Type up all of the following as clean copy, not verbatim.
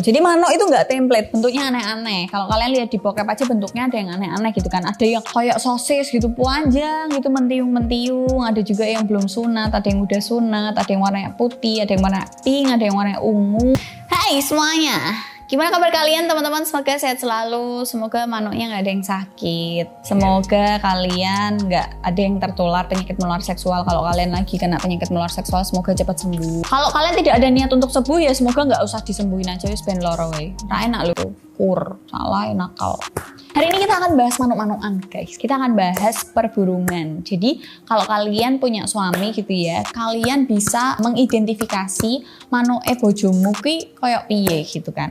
Jadi manuk itu nggak template, bentuknya aneh-aneh. Kalau kalian lihat di bokep aja bentuknya ada yang aneh-aneh gitu kan. Ada yang kayak sosis gitu panjang gitu mentiung-mentiung. Ada juga yang belum sunat, ada yang udah sunat, ada yang warnanya putih, ada yang warna pink, ada yang warnanya ungu. Hai semuanya, gimana kabar kalian teman-teman? Semoga sehat selalu, semoga manuknya nggak ada yang sakit, semoga kalian nggak ada yang tertular penyakit menular seksual. Kalau kalian lagi kena penyakit menular seksual, semoga cepat sembuh. Kalau kalian tidak ada niat untuk sembuh ya semoga nggak usah disembuhin aja, wis ben loro wae. Ra enak lho, salah nakal. Hari ini kita akan bahas manuk-manukan guys. Kita akan bahas perburungan. Jadi kalau kalian punya suami gitu ya, kalian bisa mengidentifikasi manuk bojomu ki kayak piye gitu kan.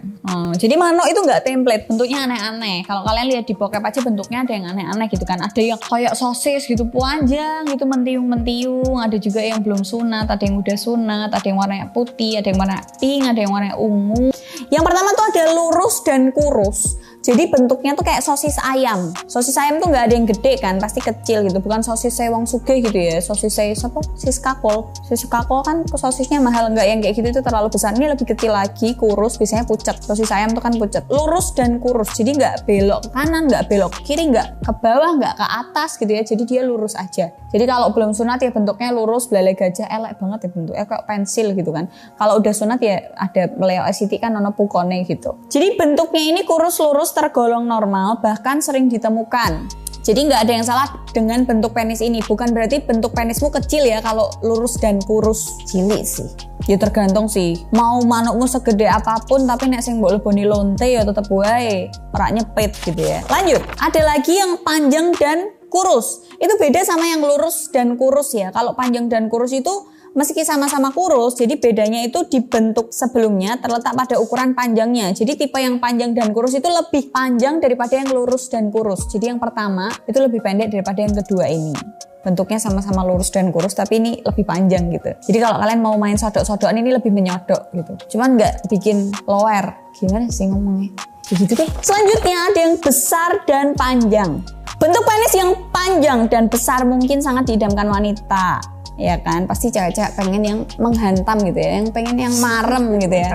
Jadi manuk itu nggak template, bentuknya aneh-aneh. Kalau kalian lihat di bokep aja bentuknya ada yang aneh-aneh gitu kan. Ada yang kayak sosis gitu panjang gitu mentiung-mentiung. Ada juga yang belum sunat, ada yang udah sunat, ada yang warnanya putih, ada yang warna pink, ada yang warnanya ungu. Yang pertama tuh ada lurus dan kurus. Jadi bentuknya tuh kayak sosis ayam. Sosis ayam tuh nggak ada yang gede kan, pasti kecil gitu. Bukan sosis wong sugih gitu ya. Sosis siapa? Siskakol. Siskakol kan sosisnya mahal, nggak yang kayak gitu itu terlalu besar. Ini lebih kecil lagi, kurus, biasanya pucat. Sosis ayam tuh kan pucat. Lurus dan kurus. Jadi nggak belok ke kanan, nggak belok ke kiri, nggak ke bawah, nggak ke atas gitu ya. Jadi dia lurus aja. Jadi kalau belum sunat ya bentuknya lurus, belalai gajah, elek banget ya bentuknya kayak pensil gitu kan. Kalau udah sunat ya ada meleo esiti kan ono pukone gitu. Jadi bentuknya ini kurus lurus tergolong normal, bahkan sering ditemukan. Jadi nggak ada yang salah dengan bentuk penis ini. Bukan berarti bentuk penismu kecil ya kalau lurus dan kurus. Cilik sih. Ya tergantung sih. Mau manukmu segede apapun tapi nek sing mbok leboni lonte ya tetep wae ora nyepit gitu ya. Lanjut. Ada lagi yang panjang dan kurus. Itu beda sama yang lurus dan kurus ya. Kalau panjang dan kurus itu meski sama-sama kurus, jadi bedanya itu di bentuk sebelumnya terletak pada ukuran panjangnya. Jadi tipe yang panjang dan kurus itu lebih panjang daripada yang lurus dan kurus. Jadi yang pertama itu lebih pendek daripada yang kedua ini. Bentuknya sama-sama lurus dan kurus tapi ini lebih panjang gitu. Jadi kalau kalian mau main sodok-sodokan ini lebih menyodok gitu. Cuman nggak bikin lower. Gimana sih ngomongnya? Begitu deh. Selanjutnya ada yang besar dan panjang. Bentuk penis yang panjang dan besar mungkin sangat diidamkan wanita. Ya kan, pasti cewek-cewek pengen yang menghantam gitu ya, yang pengen yang marem gitu ya,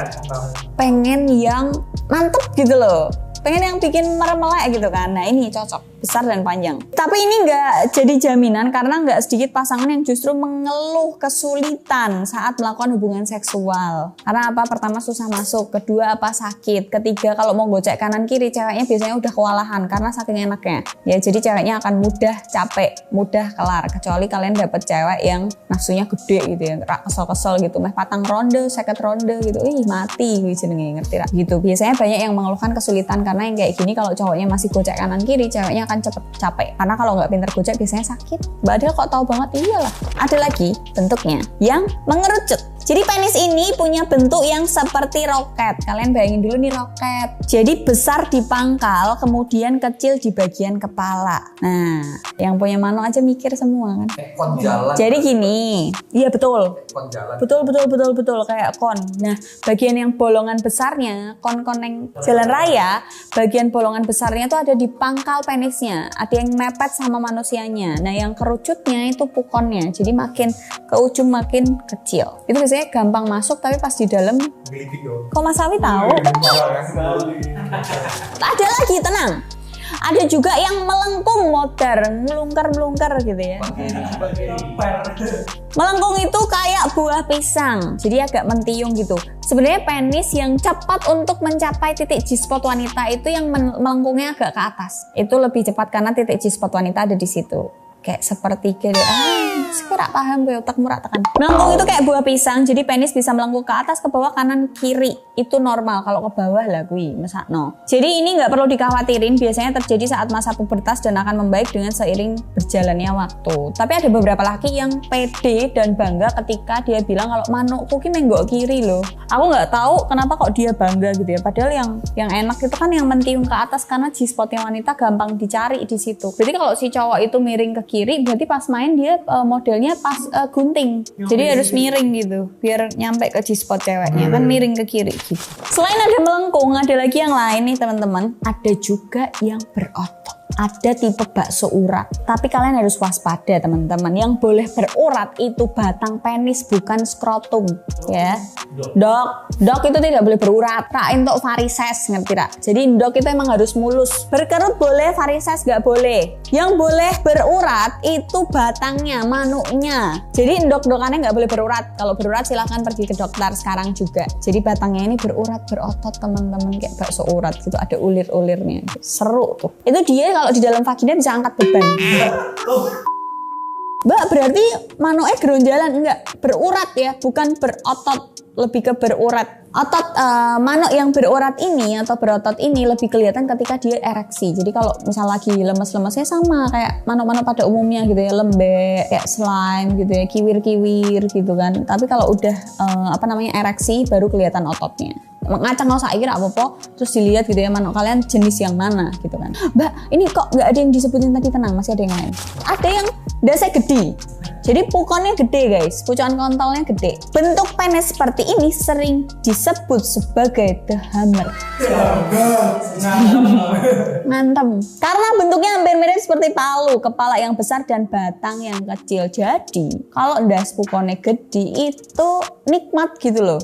pengen yang mantep gitu loh, pengen yang bikin merem-melek gitu kan. Nah ini cocok, besar dan panjang. Tapi ini nggak jadi jaminan karena nggak sedikit pasangan yang justru mengeluh kesulitan saat melakukan hubungan seksual. Karena apa? Pertama susah masuk, kedua apa sakit, ketiga kalau mau gocek kanan kiri ceweknya biasanya udah kewalahan karena saking enaknya. Ya jadi ceweknya akan mudah capek, mudah kelar. Kecuali kalian dapet cewek yang nafsunya gede gitu ya, kesel-kesel gitu, meh patang ronde, 50 ronde gitu, mati jenenge, ngerti lah gitu. Biasanya banyak yang mengeluhkan kesulitan karena yang kayak gini kalau cowoknya masih gocek kanan kiri, ceweknya akan cepet capek. Karena kalau nggak pinter gocek biasanya sakit. Mbak Adel kok tahu banget? Iyalah. Ada lagi bentuknya yang mengerucut. Jadi penis ini punya bentuk yang seperti roket. Kalian bayangin dulu nih roket. Jadi besar di pangkal, kemudian kecil di bagian kepala. Nah, yang punya manuk aja mikir semua kan. Kon jalan. Jadi gini, iya betul. Kon jalan. Betul kayak kon. Nah, bagian yang bolongan besarnya, kon-kon yang jalan raya, bagian bolongan besarnya itu ada di pangkal penisnya. Ada yang mepet sama manusianya. Nah, yang kerucutnya itu pukonnya. Jadi makin ke ujung makin kecil. Itu biasanya gampang masuk tapi pas di dalam kok Mas Sawi tahu? Ada lagi, tenang. Ada juga yang melengkung modern, melungker gitu ya. Melengkung itu kayak buah pisang, jadi agak mentiung gitu. Sebenarnya penis yang cepat untuk mencapai titik G-spot wanita itu yang melengkungnya agak ke atas. Itu lebih cepat karena titik G-spot wanita ada di situ. Kayak sepertiga deh. Sekarang paham gue, otakmu rata kan. Melengkung itu kayak buah pisang, jadi penis bisa melengkung ke atas, ke bawah, kanan, kiri. Itu normal. Kalau ke bawah lah gue, mesakno. Jadi ini nggak perlu dikhawatirin, biasanya terjadi saat masa pubertas dan akan membaik dengan seiring berjalannya waktu. Tapi ada beberapa laki yang pede dan bangga ketika dia bilang kalau manukku ki menggok kiri loh. Aku nggak tahu kenapa kok dia bangga gitu ya. Padahal yang enak itu kan yang mentiung ke atas karena G-spotnya wanita gampang dicari di situ. Jadi kalau si cowok itu miring ke kiri, berarti pas main dia modelnya pas gunting. Jadi harus miring gitu biar nyampe ke G-spot ceweknya, kan miring ke kiri gitu. Selain ada melengkung, ada lagi yang lain nih teman-teman. Ada juga yang berotot. ada tipe bakso urat. Tapi kalian harus waspada teman-teman. Yang boleh berurat itu batang penis, bukan skrotum ya. Dok itu tidak boleh berurat. Rak untuk varises, ngerti rak? Jadi dok itu emang harus mulus. Berkerut boleh, varises nggak boleh. Yang boleh berurat itu batangnya, manuknya. Jadi dok-dokannya nggak boleh berurat. Kalau berurat silahkan pergi ke dokter sekarang juga. Jadi batangnya ini berurat, berotot teman-teman, kayak bakso urat gitu, ada ulir-ulirnya. Seru tuh. Itu dia kalau di dalam vagina bisa angkat beban. Mbak, berarti manuknya geronjalan? Enggak, berurat ya, bukan berotot, lebih ke berurat. Otot manuk yang berurat ini atau berotot ini lebih kelihatan ketika dia ereksi. Jadi kalau misal lagi lemes-lemesnya sama kayak manuk-manuk pada umumnya gitu ya, lembek, kayak slime gitu ya, kiwir-kiwir gitu kan. Tapi kalau udah ereksi baru kelihatan ototnya. Ngacang nggak usah kira apa-apa, terus dilihat gitu ya manuk kalian jenis yang mana gitu kan. Mbak, ini kok nggak ada yang disebutin tadi, tenang, masih ada yang lain. Ada yang dasnya gede, jadi pukonnya gede guys, pucuan kontolnya gede. Bentuk penis seperti ini sering disebut sebagai the hammer. Ngantem. Karena bentuknya hampir mirip seperti palu, kepala yang besar dan batang yang kecil. Jadi kalau das pukonnya gede itu nikmat gitu loh.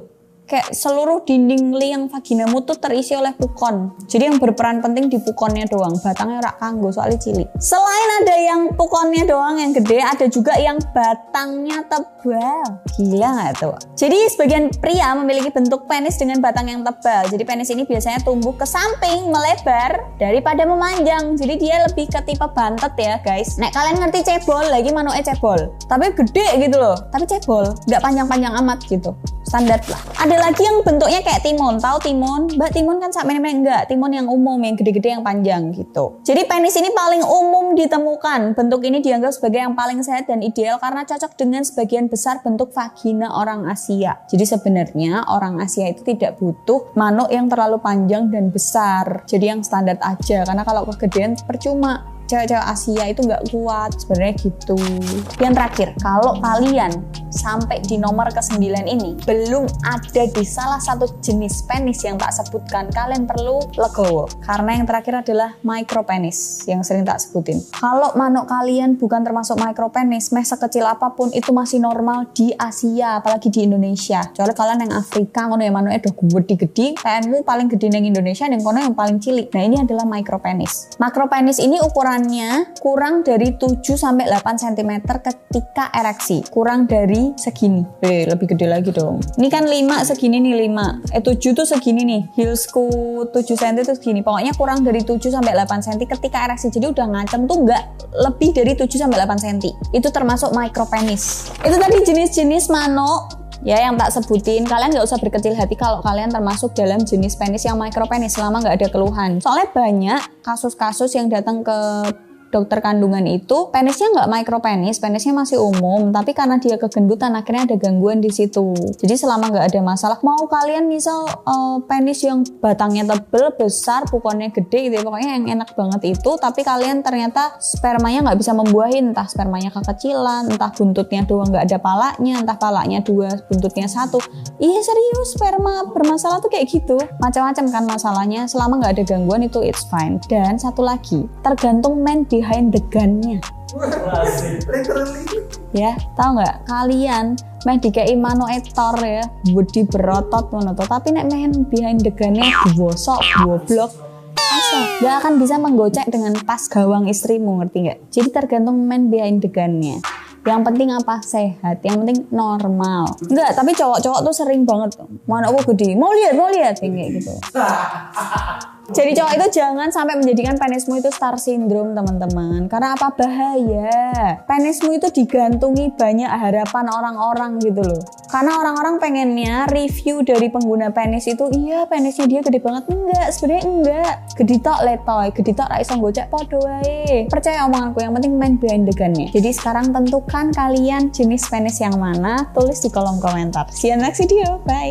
Kayak seluruh dinding liang vaginamu tuh terisi oleh pukon. Jadi yang berperan penting di pukonnya doang. Batangnya rak kanggo soalnya cilik. Selain ada yang pukonnya doang yang gede, ada juga yang batangnya tebal. Gila nggak tuh? Jadi sebagian pria memiliki bentuk penis dengan batang yang tebal. Jadi penis ini biasanya tumbuh ke samping, melebar daripada memanjang. Jadi dia lebih ke tipe bantet ya guys. Nek kalian ngerti cebol, lagi manuknya cebol. Tapi gede gitu loh. Tapi cebol, nggak panjang-panjang amat gitu. Standar lah. Ada lagi yang bentuknya kayak timun. Tahu timun? Mbak, timun kan sampai enggak. Timun yang umum, yang gede-gede, yang panjang gitu. Jadi penis ini paling umum ditemukan. Bentuk ini dianggap sebagai yang paling sehat dan ideal karena cocok dengan sebagian besar bentuk vagina orang Asia. Jadi sebenarnya orang Asia itu tidak butuh manuk yang terlalu panjang dan besar. Jadi yang standar aja. Karena kalau kegedean percuma. Cewek-cewek Asia itu nggak kuat sebenarnya gitu. Yang terakhir, kalau kalian sampai di nomor ke-9 ini belum ada di salah satu jenis penis yang tak sebutkan, kalian perlu legowo. Karena yang terakhir adalah micropenis yang sering tak sebutin. Kalau manuk kalian bukan termasuk micropenis, meh sekecil apapun itu masih normal di Asia, apalagi di Indonesia. Soalnya kalian yang Afrika, ngono ya manuknya udah gede-gede, kayakmu paling gede yang Indonesia, yang kono yang paling cilik. Nah ini adalah micropenis. Micropenis ini ukuran kurang dari 7-8 cm ketika ereksi. Kurang dari segini. Lebih gede lagi dong. Ini kan 5 segini nih 5. 7 tuh segini nih. Heelsku 7 cm tuh segini. Pokoknya kurang dari 7-8 cm ketika ereksi. Jadi udah ngacem tuh nggak lebih dari 7-8 cm. Itu termasuk micropenis. Itu tadi jenis-jenis manuk ya yang tak sebutin. Kalian nggak usah berkecil hati kalau kalian termasuk dalam jenis penis yang micropenis selama nggak ada keluhan. Soalnya banyak kasus-kasus yang datang ke dokter kandungan itu penisnya nggak micropenis, penisnya masih umum, tapi karena dia kegendutan akhirnya ada gangguan di situ. Jadi selama nggak ada masalah, mau kalian misal penis yang batangnya tebel, besar, pukonnya gede gitu ya, pokoknya yang enak banget itu, tapi kalian ternyata spermanya nggak bisa membuahin, entah spermanya kekecilan, entah buntutnya doang nggak ada palanya, entah palanya 2, buntutnya 1. Iya serius, sperma bermasalah tuh kayak gitu. Macam-macam kan masalahnya, selama nggak ada gangguan itu it's fine. Dan satu lagi, tergantung man behind the gun-nya. Ya, tahu nggak? Kalian meh dikei manuk etor ya, budi berotot ngono to, tapi nek men behind the gun-nya bosok, goblok, nggak akan bisa menggocek dengan pas gawang istrimu, ngerti nggak? Jadi tergantung man behind the gun-nya. Yang penting apa? Sehat. Yang penting normal. Enggak, tapi cowok-cowok tuh sering banget manukku gede. Mau lihat kayak gitu. Jadi cowok itu jangan sampai menjadikan penismu itu star syndrome teman-teman. Karena apa? Bahaya. Penismu itu digantungi banyak harapan orang-orang gitu loh. Karena orang-orang pengennya review dari pengguna penis itu, iya penisnya dia gede banget. Enggak, sebenarnya enggak. Gede tok letoy, gede tok ra iso gocek podo wae. Percaya omonganku, yang penting main behind the gun-nya. Jadi sekarang tentukan kalian jenis penis yang mana, tulis di kolom komentar. See you next video, bye.